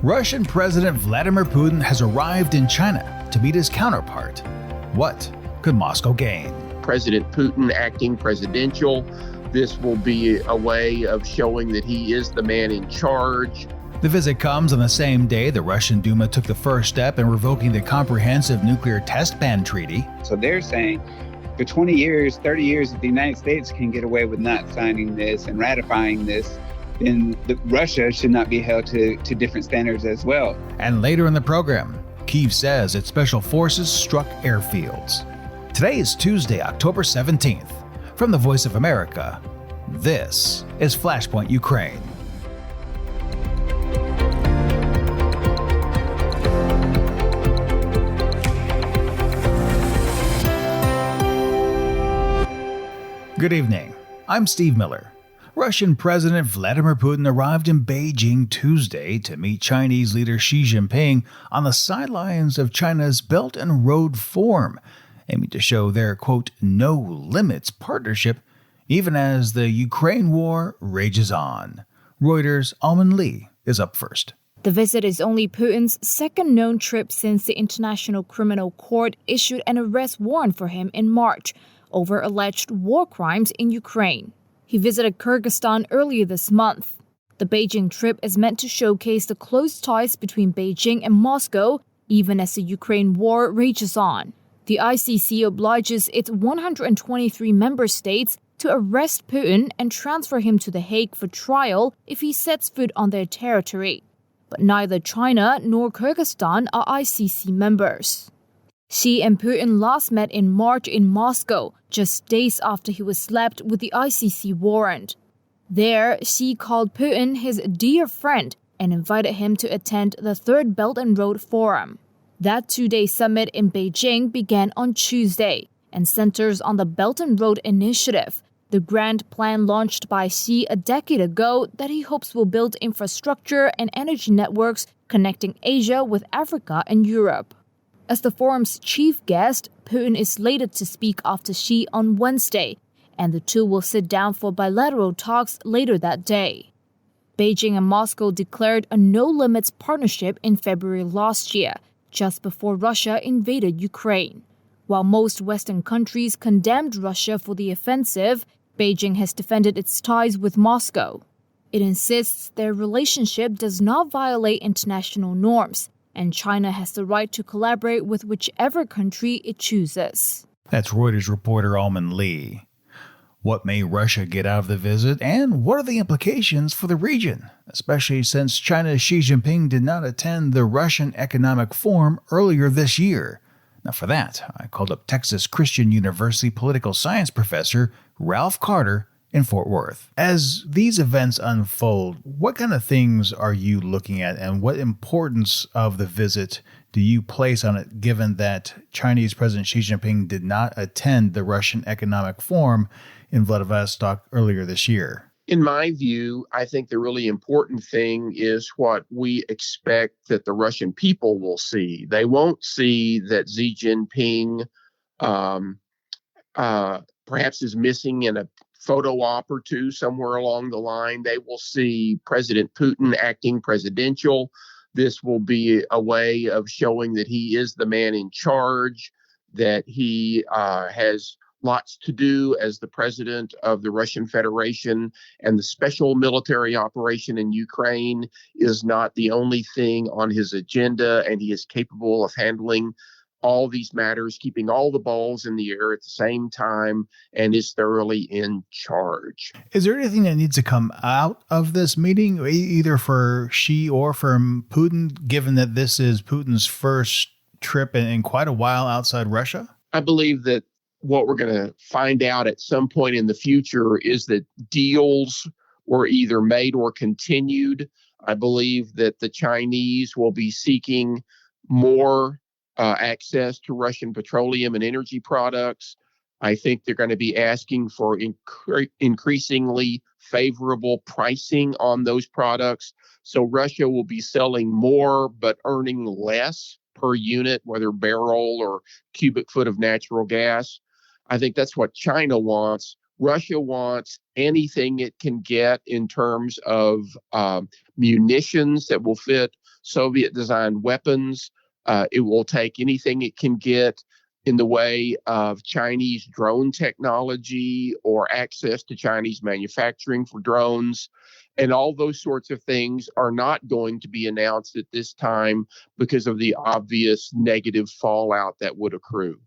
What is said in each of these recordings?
Russian President Vladimir Putin has arrived in China to meet his counterpart. What could Moscow gain? President Putin acting presidential. This will be a way of showing that he is the man in charge. The visit comes on the same day the Russian Duma took the first step in revoking the Comprehensive Nuclear Test Ban Treaty. So they're saying for 20 years, 30 years, if the United States can get away with not signing this and ratifying this, then Russia should not be held to different standards as well. And later in the program, Kyiv says its special forces struck airfields. Today is Tuesday, October 17th. From the Voice of America, this is Flashpoint Ukraine. Good evening. I'm Steve Miller. Russian President Vladimir Putin arrived in Beijing Tuesday to meet Chinese leader Xi Jinping on the sidelines of China's Belt and Road Forum, aiming to show their, quote, no-limits partnership, even as the Ukraine war rages on. Reuters' Alman Lee is up first. The visit is only Putin's second known trip since the International Criminal Court issued an arrest warrant for him in March over alleged war crimes in Ukraine. He visited Kyrgyzstan earlier this month. The Beijing trip is meant to showcase the close ties between Beijing and Moscow, even as the Ukraine war rages on. The ICC obliges its 123 member states to arrest Putin and transfer him to The Hague for trial if he sets foot on their territory. But neither China nor Kyrgyzstan are ICC members. Xi and Putin last met in March in Moscow, just days after he was slapped with the ICC warrant. There, Xi called Putin his dear friend and invited him to attend the Third Belt and Road Forum. That two-day summit in Beijing began on Tuesday and centers on the Belt and Road Initiative, the grand plan launched by Xi a decade ago that he hopes will build infrastructure and energy networks connecting Asia with Africa and Europe. As the forum's chief guest, Putin is slated to speak after Xi on Wednesday, and the two will sit down for bilateral talks later that day. Beijing and Moscow declared a no-limits partnership in February last year, just before Russia invaded Ukraine. While most Western countries condemned Russia for the offensive, Beijing has defended its ties with Moscow. It insists their relationship does not violate international norms, and China has the right to collaborate with whichever country it chooses. That's Reuters reporter Alman Lee. What may Russia get out of the visit, and what are the implications for the region, especially since China's Xi Jinping did not attend the Russian Economic Forum earlier this year? Now for that, I called up Texas Christian University political science professor Ralph Carter in Fort Worth. As these events unfold, what kind of things are you looking at, and what importance of the visit do you place on it, given that Chinese President Xi Jinping did not attend the Russian Economic Forum in Vladivostok earlier this year? In my view, I think the really important thing is what we expect that the Russian people will see. They won't see that Xi Jinping perhaps is missing in a photo op or two somewhere along the line. They will see President Putin acting presidential. This will be a way of showing that he is the man in charge, that he has lots to do as the president of the Russian Federation, and the special military operation in Ukraine is not the only thing on his agenda, and he is capable of handling all these matters, keeping all the balls in the air at the same time, and is thoroughly in charge. Is there anything that needs to come out of this meeting, either for Xi or from Putin, given that this is Putin's first trip in quite a while outside Russia? I believe that what we're going to find out at some point in the future is that deals were either made or continued. I believe that the Chinese will be seeking more access to Russian petroleum and energy products. I think they're going to be asking for increasingly favorable pricing on those products. So Russia will be selling more but earning less per unit, whether barrel or cubic foot of natural gas. I think that's what China wants. Russia wants anything it can get in terms of munitions that will fit Soviet-designed weapons. It will take anything it can get in the way of Chinese drone technology or access to Chinese manufacturing for drones. And all those sorts of things are not going to be announced at this time because of the obvious negative fallout that would accrue.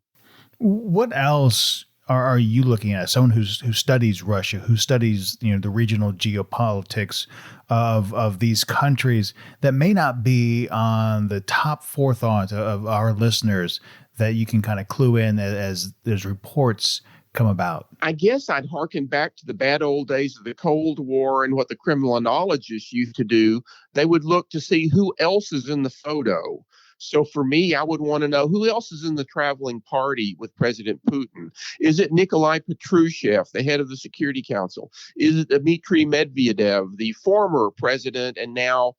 What else are you looking at? Someone who studies Russia, who studies the regional geopolitics of these countries that may not be on the top forethought of our listeners, that you can kind of clue in as there's reports come about? I guess I'd hearken back to the bad old days of the Cold War and what the criminologists used to do. They would look to see who else is in the photo. So for me, I would want to know who else is in the traveling party with President Putin. Is it Nikolai Patrushev, the head of the Security Council? Is it Dmitry Medvedev, the former president and now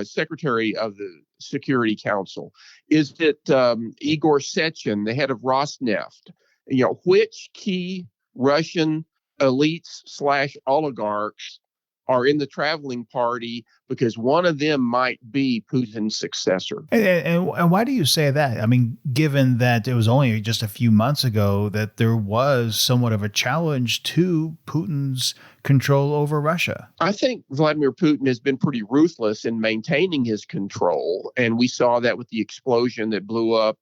secretary of the Security Council? Is it Igor Sechin, the head of Rosneft? Which key Russian elites / oligarchs are in the traveling party, because one of them might be Putin's successor. And why do you say that? I mean, given that it was only just a few months ago that there was somewhat of a challenge to Putin's control over Russia. I think Vladimir Putin has been pretty ruthless in maintaining his control. And we saw that with the explosion that blew up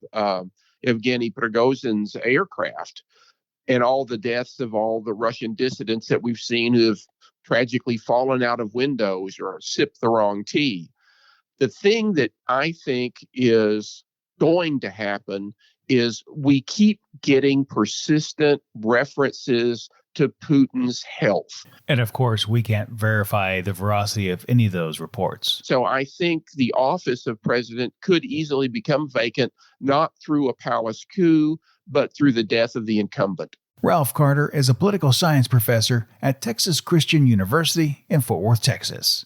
Evgeny Prigozhin's aircraft and all the deaths of all the Russian dissidents that we've seen who have tragically fallen out of windows or sipped the wrong tea. The thing that I think is going to happen is we keep getting persistent references to Putin's health. And of course, we can't verify the veracity of any of those reports. So I think the office of president could easily become vacant, not through a palace coup, but through the death of the incumbent. Ralph Carter is a political science professor at Texas Christian University in Fort Worth, Texas.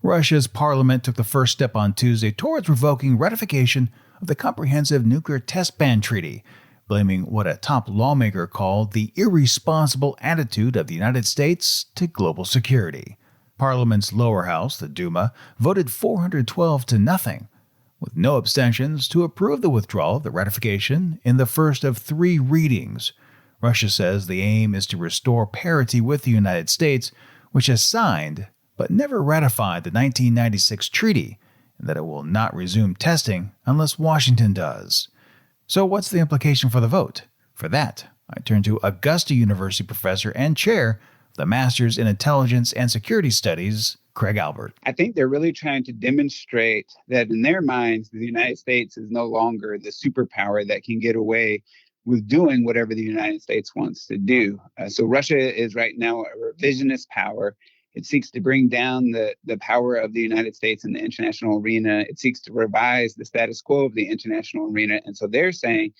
Russia's parliament took the first step on Tuesday towards revoking ratification of the Comprehensive Nuclear Test Ban Treaty, blaming what a top lawmaker called the irresponsible attitude of the United States to global security. Parliament's lower house, the Duma, voted 412 to nothing, with no abstentions, to approve the withdrawal of the ratification in the first of 3 readings. Russia says the aim is to restore parity with the United States, which has signed but never ratified the 1996 treaty, and that it will not resume testing unless Washington does. So what's the implication for the vote? For that, I turn to Augusta University professor and chair of the Masters in Intelligence and Security Studies, Craig Albert. I think they're really trying to demonstrate that in their minds, the United States is no longer the superpower that can get away with doing whatever the United States wants to do. So Russia is right now a revisionist power. It seeks to bring down the power of the United States in the international arena. It seeks to revise the status quo of the international arena. And so they're saying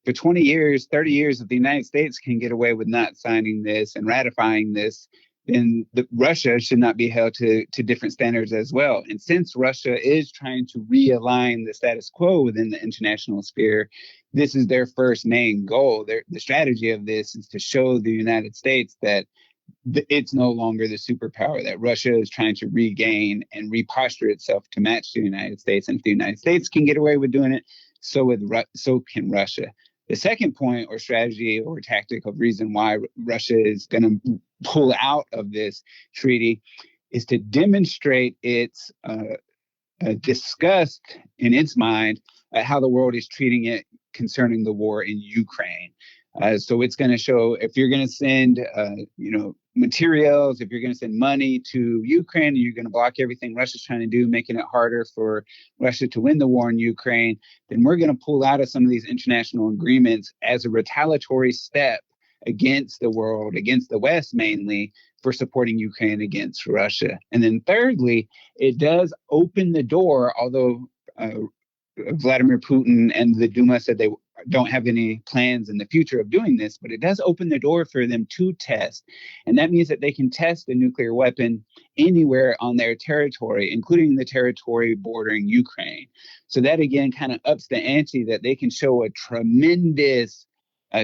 for 20 years, 30 years, if the United States can get away with not signing this and ratifying this, then Russia should not be held to different standards as well. And since Russia is trying to realign the status quo within the international sphere, this is their first main goal. The strategy of this is to show the United States that it's no longer the superpower, that Russia is trying to regain and reposture itself to match the United States. And if the United States can get away with doing it, so can Russia. The second point or strategy or tactic of reason why Russia is going to pull out of this treaty is to demonstrate its disgust in its mind at how the world is treating it concerning the war in Ukraine. So it's going to show if you're going to send, materials, if you're going to send money to Ukraine, and you're going to block everything Russia's trying to do, making it harder for Russia to win the war in Ukraine, then we're going to pull out of some of these international agreements as a retaliatory step against the world, against the West mainly, for supporting Ukraine against Russia. And then thirdly, it does open the door, although Vladimir Putin and the Duma said they don't have any plans in the future of doing this, but it does open the door for them to test. And that means that they can test a nuclear weapon anywhere on their territory, including the territory bordering Ukraine. So that, again, kind of ups the ante that they can show a tremendous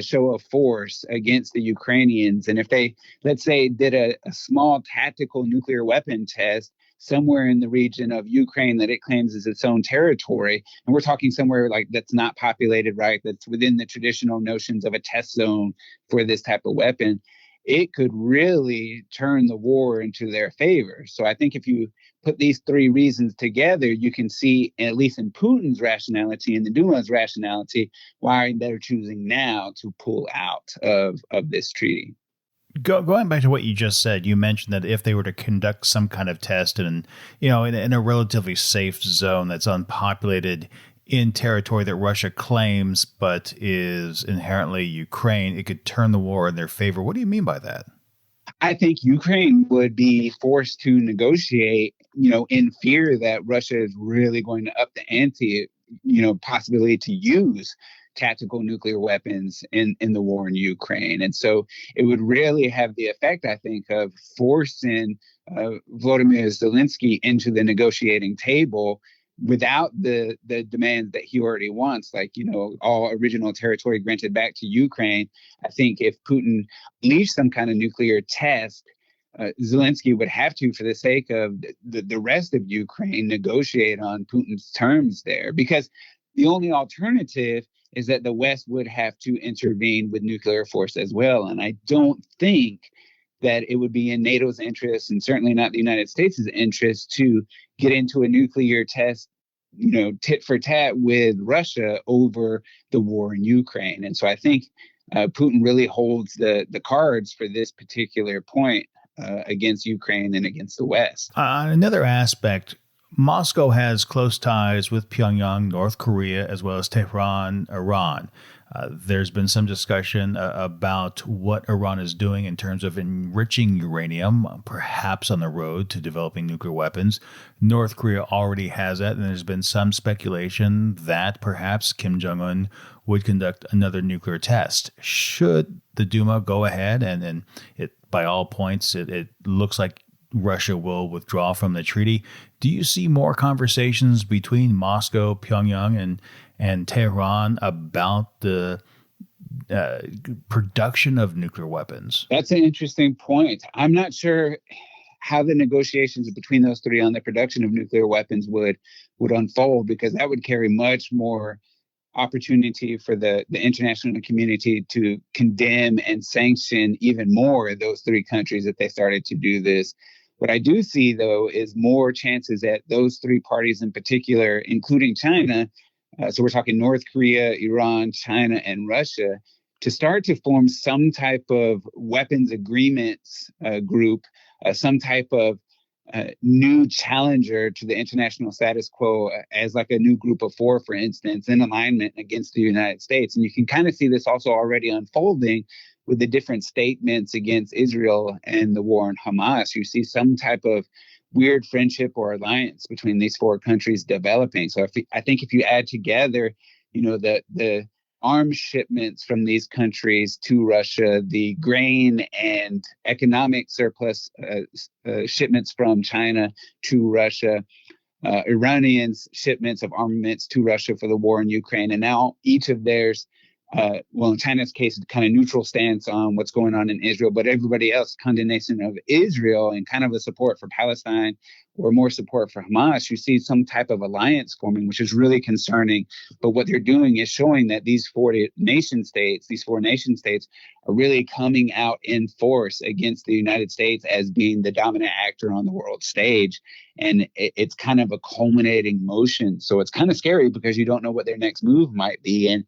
show of force against the Ukrainians. And if they, let's say, did a small tactical nuclear weapon test, somewhere in the region of Ukraine that it claims is its own territory, and we're talking somewhere like that's not populated, right, that's within the traditional notions of a test zone for this type of weapon, it could really turn the war into their favor. So I think if you put these three reasons together, you can see, at least in Putin's rationality and the Duma's rationality, why they're choosing now to pull out of this treaty. Going back to what you just said, you mentioned that if they were to conduct some kind of test in a relatively safe zone that's unpopulated in territory that Russia claims but is inherently Ukraine, it could turn the war in their favor. What do you mean by that? I think Ukraine would be forced to negotiate, in fear that Russia is really going to up the ante, possibly to use tactical nuclear weapons in the war in Ukraine. And so it would really have the effect, I think, of forcing Volodymyr Zelensky into the negotiating table without the demands that he already wants, like, all original territory granted back to Ukraine. I think if Putin leaves some kind of nuclear test, Zelensky would have to, for the sake of the rest of Ukraine, negotiate on Putin's terms there, because the only alternative is that the West would have to intervene with nuclear force as well. And I don't think that it would be in NATO's interest, and certainly not the United States' interest, to get into a nuclear test, tit for tat with Russia over the war in Ukraine. And so I think Putin really holds the cards for this particular point against Ukraine and against the West. Another aspect, Moscow has close ties with Pyongyang, North Korea, as well as Tehran, Iran. There's been some discussion about what Iran is doing in terms of enriching uranium, perhaps on the road to developing nuclear weapons. North Korea already has that, and there's been some speculation that perhaps Kim Jong-un would conduct another nuclear test. Should the Duma go ahead, and by all points, it looks like Russia will withdraw from the treaty, do you see more conversations between Moscow, Pyongyang, and Tehran about the production of nuclear weapons? That's an interesting point. I'm not sure how the negotiations between those three on the production of nuclear weapons would unfold, because that would carry much more opportunity for the international community to condemn and sanction even more those three countries if they started to do this. What I do see, though, is more chances that those three parties in particular, including China, so we're talking North Korea, Iran, China, and Russia, to start to form some type of weapons agreements group, some type of new challenger to the international status quo, as like a new group of four, for instance, in alignment against the United States. And you can kind of see this also already unfolding with the different statements against Israel and the war on Hamas. You see some type of weird friendship or alliance between these four countries developing. So I think if you add together, the arms shipments from these countries to Russia, the grain and economic surplus shipments from China to Russia, Iranians' shipments of armaments to Russia for the war in Ukraine, and now each of theirs, in China's case, kind of neutral stance on what's going on in Israel, but everybody else condemnation of Israel and kind of a support for Palestine or more support for Hamas. You see some type of alliance forming, which is really concerning. But what they're doing is showing that these four nation states are really coming out in force against the United States as being the dominant actor on the world stage. And it's kind of a culminating motion. So it's kind of scary because you don't know what their next move might be. And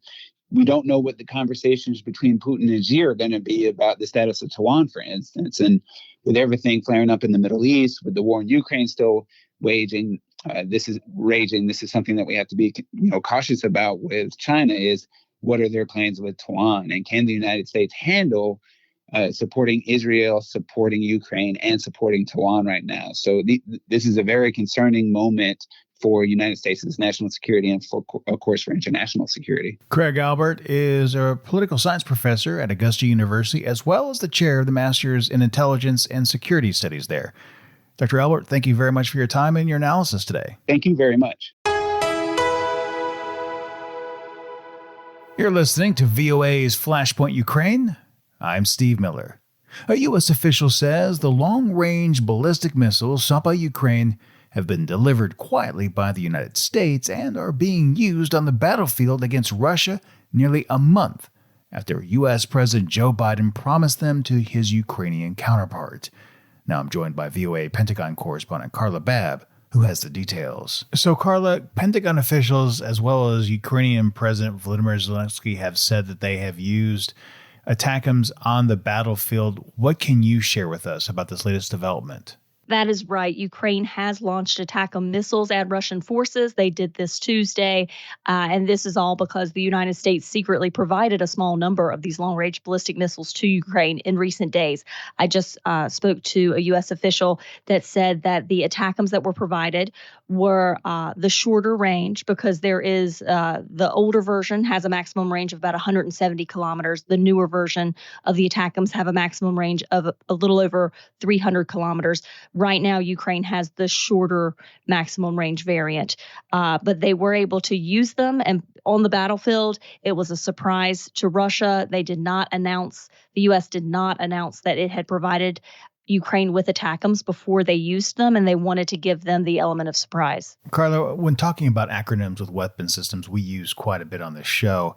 we don't know what the conversations between Putin and Xi are going to be about the status of Taiwan, for instance. And with everything flaring up in the Middle East, with the war in Ukraine still waging, this is something that we have to be cautious about with China, is what are their plans with Taiwan? And can the United States handle supporting Israel, supporting Ukraine, and supporting Taiwan right now? So this is a very concerning moment for United States' national security and, of course, for international security. Craig Albert is a political science professor at Augusta University, as well as the chair of the Masters in Intelligence and Security Studies there. Dr. Albert, thank you very much for your time and your analysis today. Thank you very much. You're listening to VOA's Flashpoint Ukraine. I'm Steve Miller. A U.S. official says the long-range ballistic missiles shot by Ukraine have been delivered quietly by the United States and are being used on the battlefield against Russia nearly a month after U.S. President Joe Biden promised them to his Ukrainian counterpart. Now I'm joined by VOA Pentagon correspondent Carla Babb, who has the details. So, Carla, Pentagon officials as well as Ukrainian President Vladimir Zelensky have said that they have used ATACMS on the battlefield. What can you share with us about this latest development? That is right. Ukraine has launched ATACMS missiles at Russian forces. They did this Tuesday, and this is all because the United States secretly provided a small number of these long-range ballistic missiles to Ukraine in recent days. I just spoke to a U.S. official that said that the ATACMS that were provided were the shorter range because there is the older version has a maximum range of about 170 kilometers. The newer version of the ATACMS have a maximum range of a little over 300 kilometers. Right now, Ukraine has the shorter maximum range variant, but they were able to use them. And on the battlefield, it was a surprise to Russia. The U.S. did not announce that it had provided Ukraine with ATACMS before they used them, and they wanted to give them the element of surprise. Carla, when talking about acronyms with weapon systems, we use quite a bit on this show.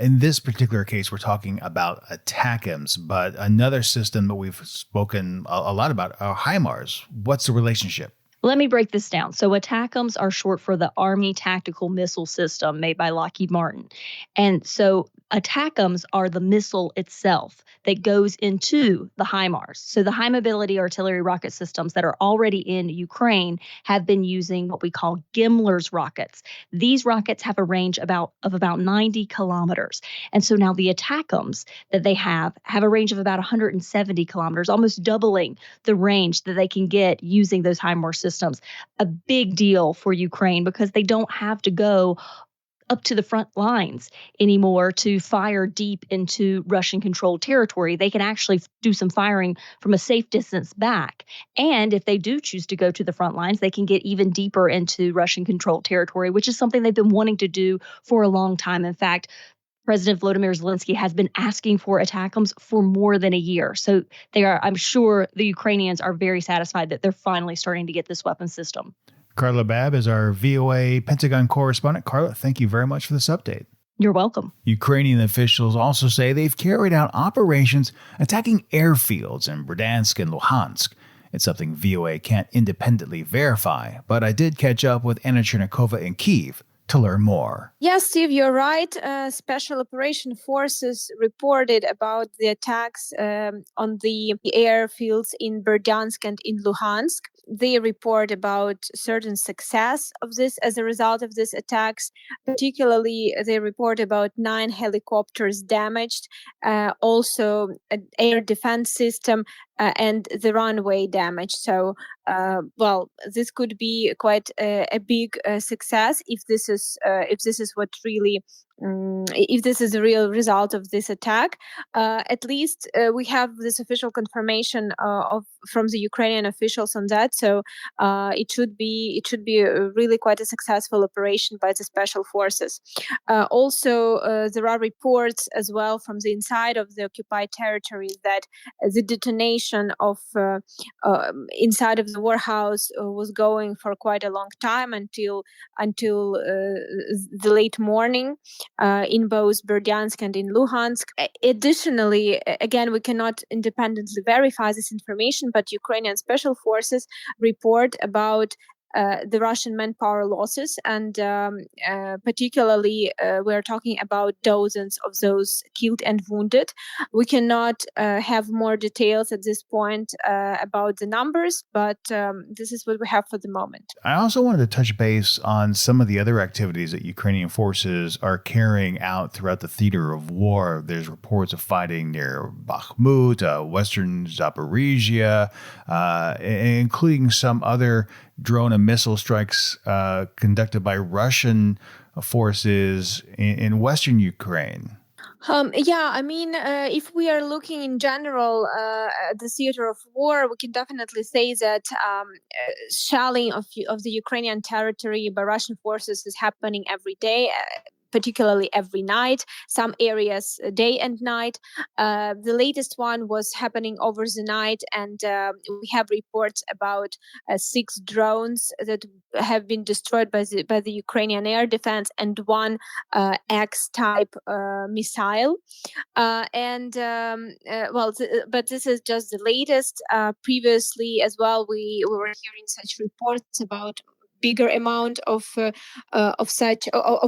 In this particular case, we're talking about ATACMS, but another system that we've spoken a lot about are HIMARS. What's the relationship? Let me break this down. So ATACMS are short for the Army Tactical Missile System made by Lockheed Martin. And so ATACMS are the missile itself that goes into the HIMARS. So the high mobility artillery rocket systems that are already in Ukraine have been using what we call GMLRS rockets. These rockets have a range of about 90 kilometers. And so now the ATACMS that they have a range of about 170 kilometers, almost doubling the range that they can get using those HIMARS systems. A big deal for Ukraine because they don't have to go up to the front lines anymore to fire deep into Russian-controlled territory. They can actually do some firing from a safe distance back. And if they do choose to go to the front lines, they can get even deeper into Russian-controlled territory, which is something they've been wanting to do for a long time. In fact, President Vladimir Zelensky has been asking for ATACMS for more than a year. So I'm sure the Ukrainians are very satisfied that they're finally starting to get this weapon system. Carla Babb is our VOA Pentagon correspondent. Carla, thank you very much for this update. You're welcome. Ukrainian officials also say they've carried out operations attacking airfields in Berdiansk and Luhansk. It's something VOA can't independently verify, but I did catch up with Anna Chernikova in Kyiv to learn more. Yes, Steve, you're right. Special operation forces reported about the attacks on the airfields in Berdiansk and in Luhansk. They report about certain success of this as a result of these attacks. Particularly, they report about 9 helicopters damaged, also an air defense system and the runway damaged. So, this could be quite a big success if this is what really. If this is the real result of this attack. At least we have this official confirmation from the Ukrainian officials on that. So it should be really quite a successful operation by the special forces. Also, there are reports as well from the inside of the occupied territories that the detonation of inside of the warehouse was going for quite a long time until the late morning. In both Berdiansk and in Luhansk. Additionally, again, we cannot independently verify this information, but Ukrainian special forces report about the Russian manpower losses, and particularly we're talking about dozens of those killed and wounded. We cannot have more details at this point about the numbers, but this is what we have for the moment. I also wanted to touch base on some of the other activities that Ukrainian forces are carrying out throughout the theater of war. There's reports of fighting near Bakhmut, western Zaporizhia, including some other drone and missile strikes conducted by Russian forces in western Ukraine. If we are looking in general at the theater of war, we can definitely say that shelling of the Ukrainian territory by Russian forces is happening every day. particularly every night, some areas day and night. The latest one was happening over the night, and we have reports about 6 drones that have been destroyed by the Ukrainian air defense, and one X-type missile. But this is just the latest. Previously, as well, we were hearing such reports about bigger amount of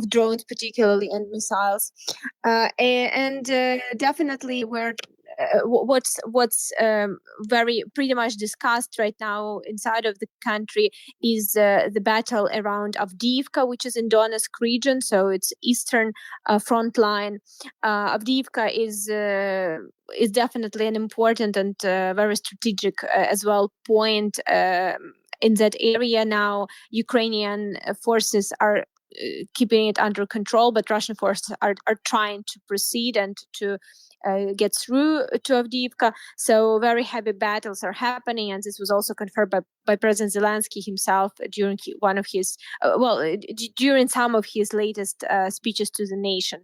drones, particularly, and missiles, and definitely what's very pretty much discussed right now inside of the country is the battle around Avdiivka, which is in Donetsk region, so it's eastern front line. Avdiivka is definitely an important and very strategic as well point in that area. Now Ukrainian forces are keeping it under control, but Russian forces are trying to proceed and to get through to Avdiivka. So very heavy battles are happening, and this was also confirmed by President Zelensky himself during during some of his latest speeches to the nation.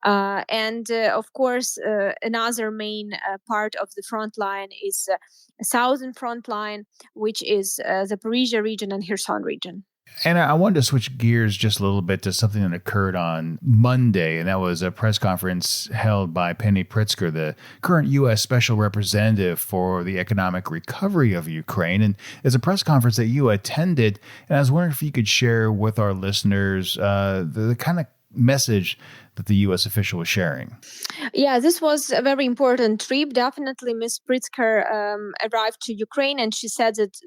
Of course, another main part of the front line is southern front line, which is the Zaporizhia region and Kherson region. And I wanted to switch gears just a little bit to something that occurred on Monday, and that was a press conference held by Penny Pritzker, the current U.S. Special Representative for the Economic Recovery of Ukraine. And it's a press conference that you attended, and I was wondering if you could share with our listeners the kind of message that the U.S. official was sharing. Yeah, this was a very important trip. Definitely, Ms. Pritzker arrived to Ukraine, and she said that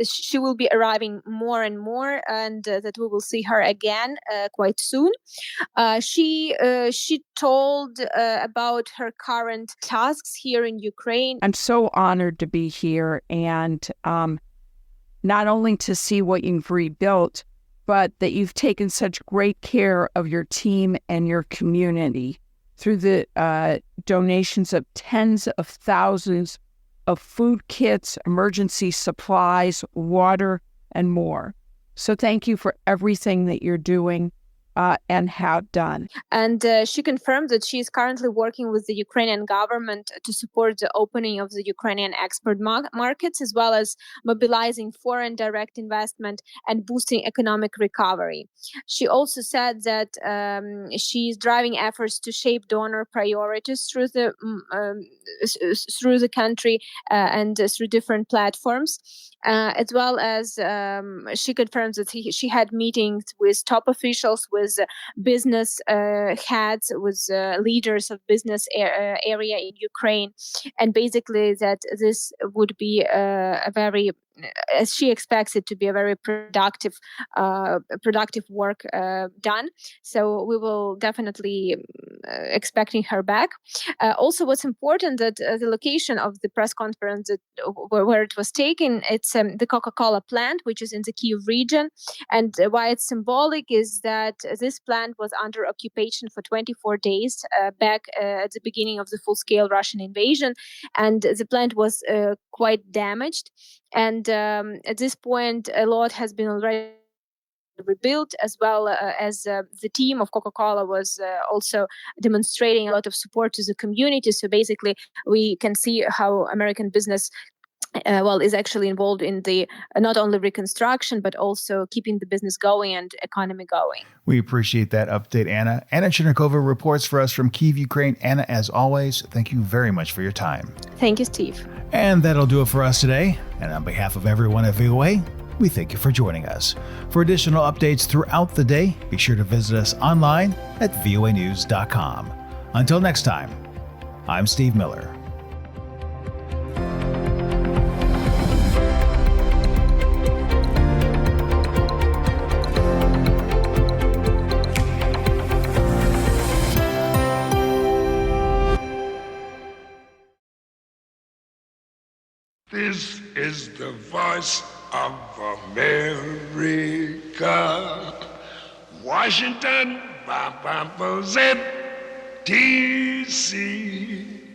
she will be arriving more and more, and that we will see her again quite soon. She told about her current tasks here in Ukraine. I'm so honored to be here, and not only to see what you've rebuilt, but that you've taken such great care of your team and your community through the donations of tens of thousands of food kits, emergency supplies, water, and more. So thank you for everything that you're doing and have done. And she confirmed that she is currently working with the Ukrainian government to support the opening of the Ukrainian export markets, as well as mobilizing foreign direct investment and boosting economic recovery. She also said that she is driving efforts to shape donor priorities through the country and through different platforms, as well as she confirms that she had meetings with top officials, with business heads, with leaders of business area in Ukraine, and basically that this would be a very, as she expects it to be, a very productive work done. So we will definitely expecting her back. Also, what's important that the location of the press conference where it was taken, it's the Coca-Cola plant, which is in the Kyiv region. And why it's symbolic is that this plant was under occupation for 24 days back at the beginning of the full-scale Russian invasion, and the plant was quite damaged. And at this point, a lot has been already rebuilt, as well as the team of Coca-Cola was also demonstrating a lot of support to the community. So basically, we can see how American business is actually involved in the not only reconstruction, but also keeping the business going and economy going. We appreciate that update, Anna. Anna Chernikova reports for us from Kyiv, Ukraine. Anna, as always, thank you very much for your time. Thank you, Steve. And that'll do it for us today. And on behalf of everyone at VOA, we thank you for joining us. For additional updates throughout the day, be sure to visit us online at voanews.com. Until next time, I'm Steve Miller. This is the voice of America. Washington, D.C.